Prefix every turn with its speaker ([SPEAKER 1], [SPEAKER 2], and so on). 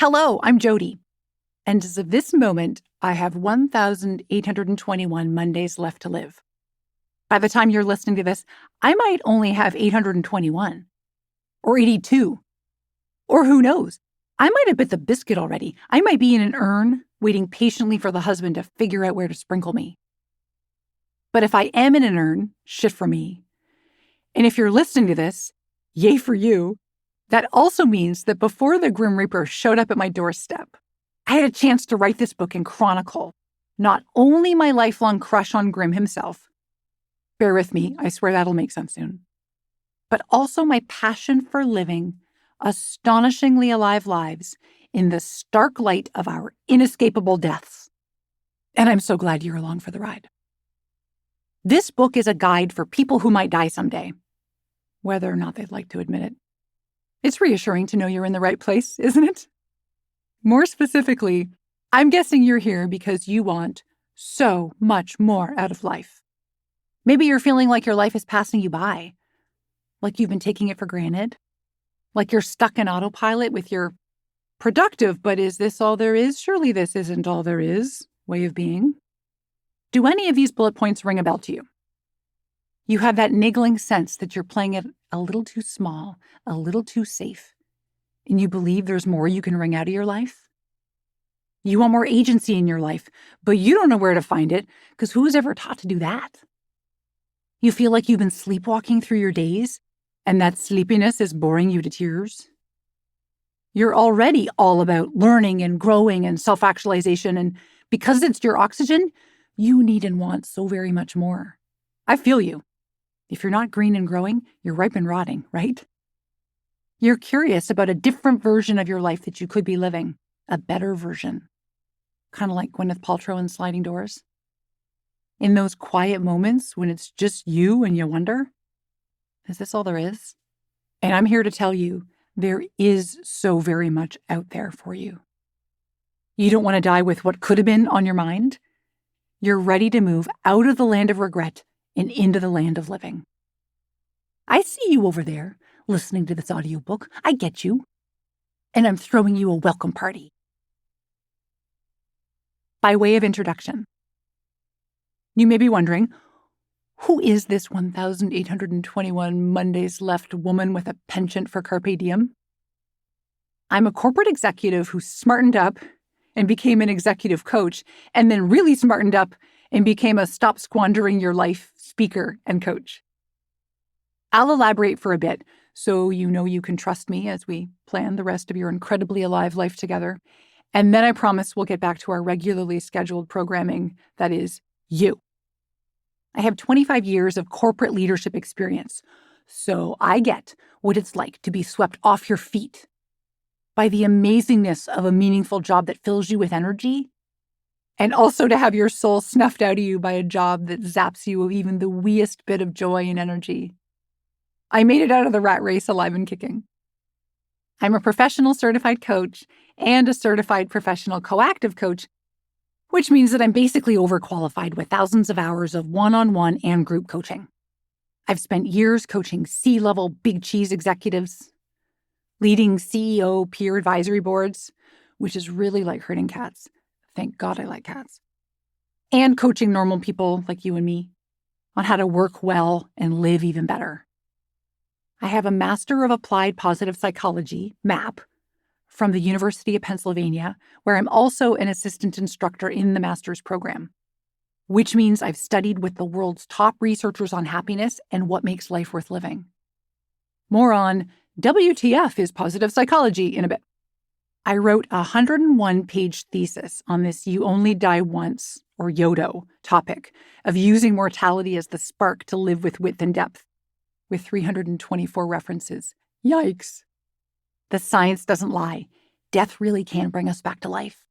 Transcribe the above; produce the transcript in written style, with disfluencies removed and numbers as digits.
[SPEAKER 1] Hello, I'm Jodi. And as of this moment, I have 1,821 Mondays left to live. By the time you're listening to this, I might only have 821 or 82. Or who knows? I might have bit the biscuit already. I might be in an urn waiting patiently for the husband to figure out where to sprinkle me. But if I am in an urn, shit for me. And if you're listening to this, yay for you. That also means that before the Grim Reaper showed up at my doorstep, I had a chance to write this book and chronicle not only my lifelong crush on Grim himself, bear with me, I swear that'll make sense soon, but also my passion for living astonishingly alive lives in the stark light of our inescapable deaths. And I'm so glad you're along for the ride. This book is a guide for people who might die someday, whether or not they'd like to admit it. It's reassuring to know you're in the right place, isn't it? More specifically, I'm guessing you're here because you want so much more out of life. Maybe you're feeling like your life is passing you by, like you've been taking it for granted, like you're stuck in autopilot with your productive, but is this all there is? Surely this isn't all there is way of being. Do any of these bullet points ring a bell to you? You have that niggling sense that you're playing it a little too small, a little too safe, and you believe there's more you can wring out of your life? You want more agency in your life, but you don't know where to find it because who's ever taught to do that? You feel like you've been sleepwalking through your days and that sleepiness is boring you to tears? You're already all about learning and growing and self-actualization, and because it's your oxygen, you need and want so very much more. I feel you. If you're not green and growing, you're ripe and rotting, right? You're curious about a different version of your life that you could be living, a better version. Kind of like Gwyneth Paltrow in Sliding Doors. In those quiet moments when it's just you and you wonder, is this all there is? And I'm here to tell you, there is so very much out there for you. You don't want to die with what could have been on your mind. You're ready to move out of the land of regret and into the land of living. I see you over there listening to this audiobook. I get you. And I'm throwing you a welcome party. By way of introduction, you may be wondering, who is this 1,821 Mondays left woman with a penchant for carpe diem? I'm a corporate executive who smartened up and became an executive coach, and then really smartened up and became a stop squandering your life speaker and coach. I'll elaborate for a bit so you know you can trust me as we plan the rest of your incredibly alive life together. And then I promise we'll get back to our regularly scheduled programming that is you. I have 25 years of corporate leadership experience, so I get what it's like to be swept off your feet by the amazingness of a meaningful job that fills you with energy, and also to have your soul snuffed out of you by a job that zaps you of even the weest bit of joy and energy. I made it out of the rat race alive and kicking. I'm a professional certified coach and a certified professional coactive coach, which means that I'm basically overqualified with thousands of hours of one-on-one and group coaching. I've spent years coaching C-level big cheese executives, leading CEO peer advisory boards, which is really like herding cats. Thank God I like cats. And coaching normal people like you and me on how to work well and live even better. I have a Master of Applied Positive Psychology, MAP, from the University of Pennsylvania, where I'm also an assistant instructor in the master's program, which means I've studied with the world's top researchers on happiness and what makes life worth living. More on WTF is positive psychology in a bit. I wrote a 101-page thesis on this You Only Die Once, or YODO, topic of using mortality as the spark to live with width and depth, with 324 references. Yikes. The science doesn't lie. Death really can bring us back to life.